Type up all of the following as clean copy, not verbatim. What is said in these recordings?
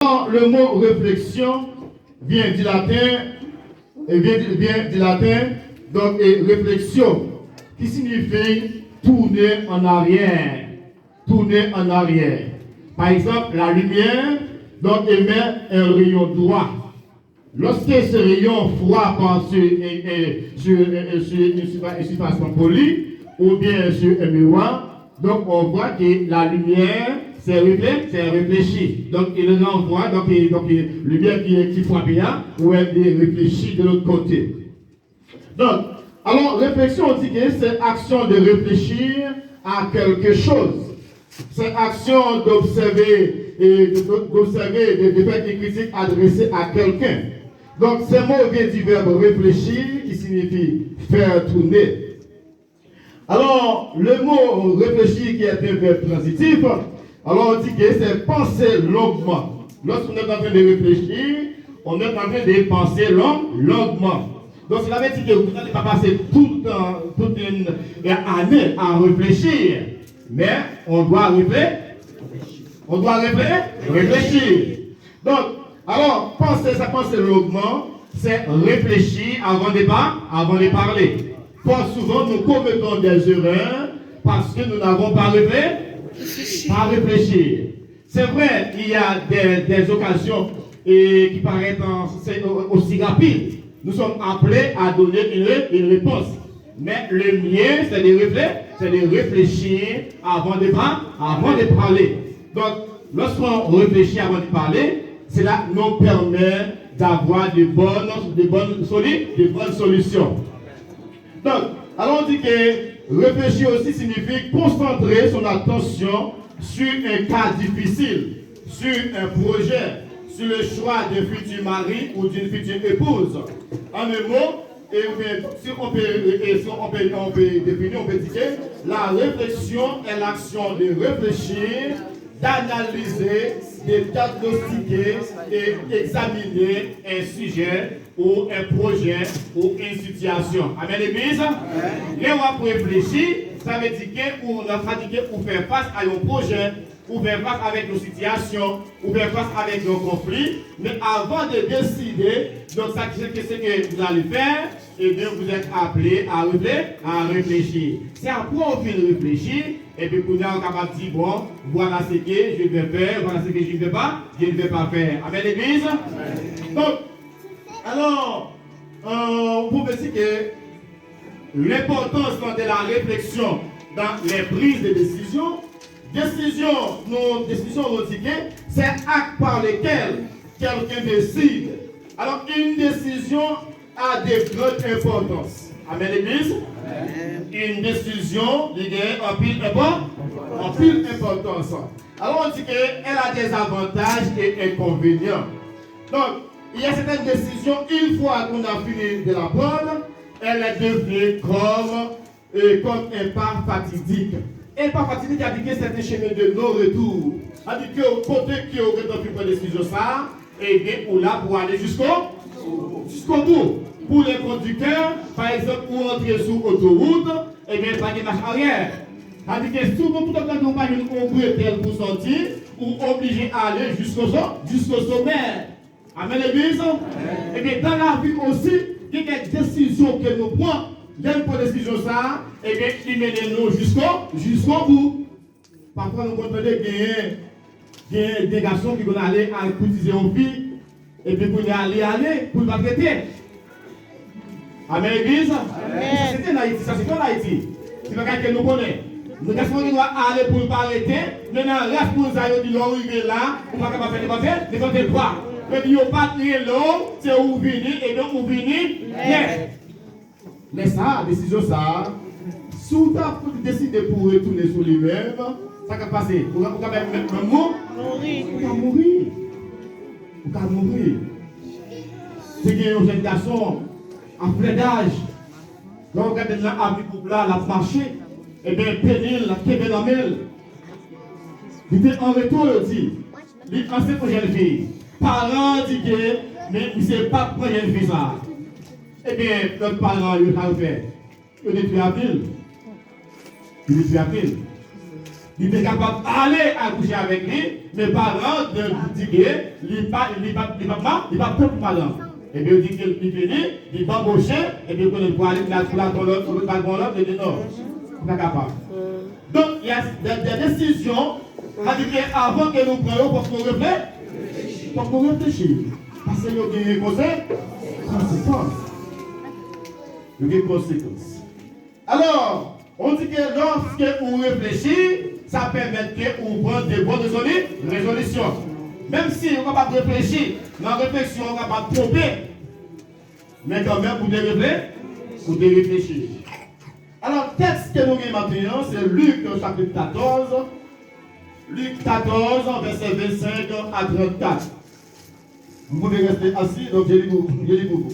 Le mot réflexion vient du latin, donc réflexion, qui signifie tourner en arrière. Tourner en arrière. Par exemple, la lumière donc émet un rayon droit. Lorsque ce rayon frappe sur une surface polie ou bien sur un miroir, donc on voit que la lumière c'est réfléchi. Donc il renvoie, donc lumière qui frappe bien, ou elle est réfléchie de l'autre côté. Donc, alors réflexion, on dit que c'est action de réfléchir à quelque chose. C'est action d'observer de faire des critiques adressées à quelqu'un. Donc, ce mot vient du verbe réfléchir qui signifie faire tourner. Alors, le mot réfléchir qui est un verbe transitif, alors on dit que c'est penser longuement. Lorsqu'on est en train de réfléchir, on est en train de penser longuement. Donc, cela veut dire que vous n'allez pas passer toute une année à réfléchir, mais on doit réfléchir. Donc, alors, penser longuement, c'est réfléchir avant de parler. Fort souvent, nous commettons des erreurs parce que nous n'avons pas réfléchi. C'est vrai, il y a des occasions qui paraissent aussi rapides. Nous sommes appelés à donner une réponse. Mais le mieux, c'est de réfléchir avant de parler. Donc, lorsqu'on réfléchit avant de parler, cela nous permet d'avoir de bonnes solutions. Donc, alors on dit que réfléchir aussi signifie concentrer son attention sur un cas difficile, sur un projet, sur le choix d'un futur mari ou d'une future épouse. En un mot, si on peut définir, on peut dire que la réflexion est l'action de réfléchir, d'analyser, de diagnostiquer et examiner un sujet ou un projet ou une situation. Amen, l'église. Et on va réfléchir, ça veut dire qu'on a pratiqué pour faire face à un projet, ou faire face avec nos situations, ou faire face avec nos conflits. Mais avant de décider, donc ça c'est ce que vous allez faire, et bien vous êtes appelé à réfléchir. C'est après on fait réfléchir, et puis vous êtes capable de dire, bon, voilà ce que je vais faire, voilà ce que je ne vais pas faire. Amen, l'église. Donc, alors, pour me dire que l'importance de la réflexion dans les prises de décision, décision, nous dit que c'est acte par lesquels quelqu'un décide. Alors, une décision a de grandes importances. Amen, l'église. Une décision, il y a en pile importance. Alors, on dit qu'elle a des avantages et inconvénients. Donc, il y a certaines décisions, une fois qu'on a fini de la prendre, elle est devenue comme un pas fatidique. Et pas fatidique, a dit que c'est un chemin de non-retour. A dit que au côté qui aurait dû prendre des décisions, ça, et bien pour là, pour aller jusqu'au bout. Pour les conducteurs, par exemple, pour entrer sur l'autoroute, et bien pas de marche arrière. A dit que souvent, tout le temps, nous n'avons pas une bretelle pour sortir, ou obligé à aller jusqu'au sommet. Amen, l'église. Et bien dans la vie aussi, il y a des décisions que nous prenons. Dès pour décision ça, et bien il mène nous jusqu'au bout. Parfois nous comprenons qu'il y a des garçons qui vont aller à courtiser une fille, et puis pour aller pour la traiter. Amen, l'église. C'est en Haïti, ça c'est en Haïti. C'est pas quelqu'un que nous connaissons. Nous garçons qui doivent aller pour ne pas arrêter. Maintenant, reste pour nous aller, nous arriver là, on va pas faire des pas. Mais il n'y a pas de l'eau, c'est où venir, et donc où venir, mais ça, décision ça, si vous avez décidé pour retourner sur lui-même, ça va passer. Vous allez même mourir. Vous allez mourir. C'est qu'il y a un jeune garçon en plein d'âge. Quand vous regardez là, à pour là, la marché, et bien, pénil, la kébé dans mille. Il était en retour, il dit, il est ancien pour jeune fille. Parents disent que, mais il ne sait pas prendre une fille ça. Eh bien, notre parent, il a fait. Il détruit la ville. Il est capable d'aller accoucher avec lui, mais parents de dire il pas pour parent. Et bien, il dit qu'il finit, il va embaucher, et bien, il va aller pour la colonne, pour le balcon, il dit non, il n'est pas capable. Donc, il y a des décisions, avant que nous prenions, pour qu'on réfléchisse. Pour qu'on réfléchisse. Parce que nous avons des conséquences. Nous avons des conséquences. Alors, on dit que lorsque vous réfléchissez, ça permet que vous preniez des bonnes résolutions. Même si on ne va pas réfléchir, dans la réflexion, on ne va pas tromper. Mais quand même, vous devez réfléchir. Alors, le texte que nous avons maintenant, c'est Luc chapitre 14. Luc 14, verset 25 à 34. Vous pouvez rester assis, donc je lis pour vous.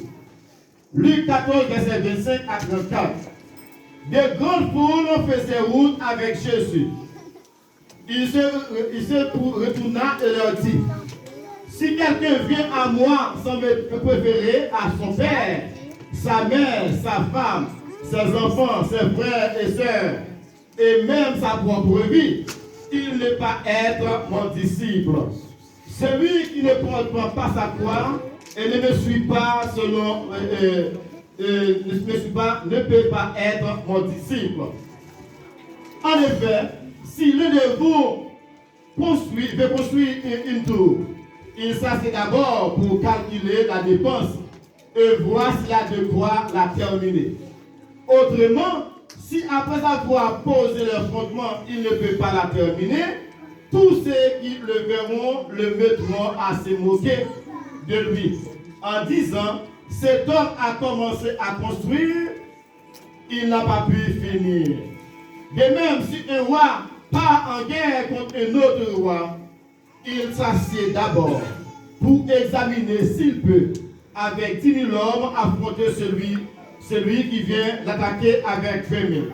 Luc 14, verset 25 à 34. De grandes foules faisaient route avec Jésus. Il se retourna et leur dit, si quelqu'un vient à moi sans me préférer à son père, sa mère, sa femme, ses enfants, ses frères et sœurs, et même sa propre vie, il ne peut pas être mon disciple. Celui qui ne porte pas sa croix et ne me suit pas ne peut pas être mon disciple. En effet, si l'un de vous veut construire une tour, il s'assied d'abord pour calculer la dépense et voir s'il a de quoi la terminer. Autrement, si après avoir posé le fondement, il ne peut pas la terminer, tous ceux qui le verront le mettront à se moquer de lui en disant, cet homme a commencé à construire, il n'a pas pu finir. De même, si un roi part en guerre contre un autre roi, il s'assied d'abord pour examiner s'il peut, avec 10 000 hommes, affronter celui qui vient l'attaquer avec 20 000.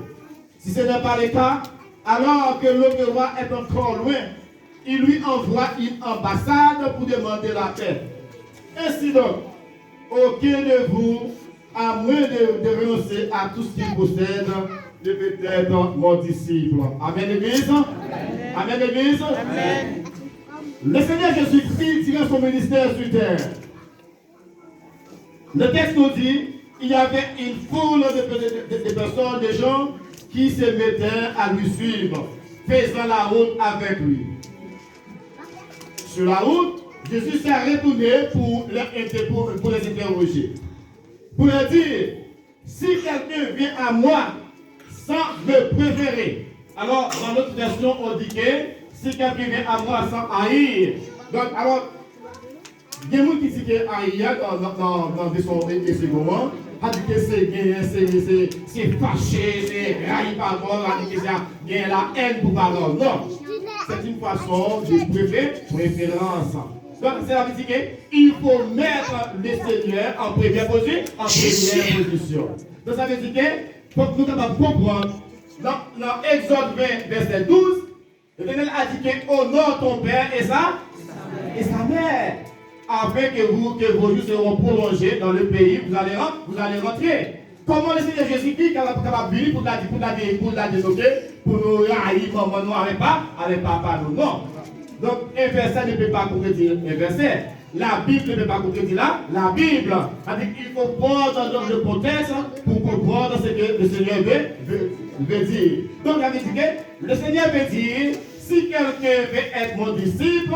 Si ce n'est pas le cas, alors que l'autre roi est encore loin, il lui envoie une ambassade pour demander la paix. Ainsi donc, aucun de vous, à moins de renoncer à tout ce qu'il possède, ne peut être mon disciple. Amen, l'Église. Amen, l'Église. Amen. Le Seigneur Jésus-Christ tirait son ministère sur terre. Le texte nous dit, il y avait une foule de personnes, de gens qui se mettaient à lui suivre, faisant la route avec lui. Sur la route, Jésus s'est retourné pour les interroger. Pour leur dire, si quelqu'un vient à moi sans me préférer, alors dans notre version on dit que si quelqu'un vient à moi sans haïr, donc alors, il y a des gens qui disent que haïr dans ce moment, a dit que c'est fâché, c'est raillé par mort, a dit que c'est la haine pour parole. Non, c'est une façon de préférence. Donc, ça veut dire qu'il faut mettre le Seigneur en première position. Donc, ça veut dire que, pour que nous capables de comprendre, dans Exode 20, verset 12, l'Éternel a dit que honore ton père et sa mère, afin que vos jours seront prolongés dans le pays où vous allez rentrer. Comment le Seigneur Jésus-Christ est capable de venir pour la dénoter, pour nous haïr comme nous avec papa, nous non. Donc, un verset ne peut pas contredire un verset. La Bible ne peut pas contredire la Bible. C'est-à-dire qu'il faut prendre dans le contexte pour comprendre ce que le Seigneur veut dire. Donc, ça veut dire que le Seigneur veut dire, si quelqu'un veut être mon disciple,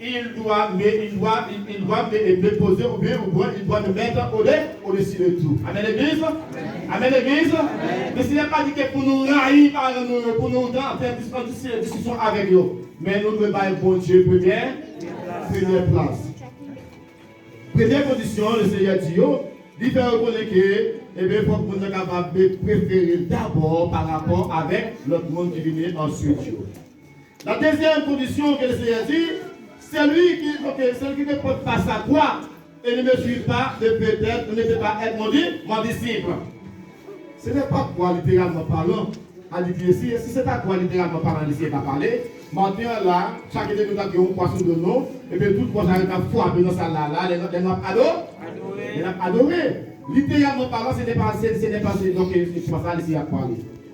il doit me poser au bien, il doit me mettre au-dessus de tout. Amen, l'Église. Amen, l'Église. Mais ce n'est pas dit que pour nous railler, pour nous faire discussion avec nous. Mais nous devons pas bon Dieu première place. Première condition, le Seigneur dit, il fait reconnaître que il faut qu'on soit capable de préférer d'abord par rapport avec l'autre monde qui vient ensuite. La deuxième condition que le Seigneur dit, celui qui ne porte pas sa croix et ne me suit pas, ne peut pas être mon disciple. Ce n'est pas quoi littéralement parlant. Si c'est ta croix littéralement parlant, ici pas parler. Maintenant là, chaque année nous avons un poisson de nous, et bien tout poisson est frapper dans ça là, les nous adoré. Littéralement parlant, ce n'est pas donc c'est pas ça ici à parler.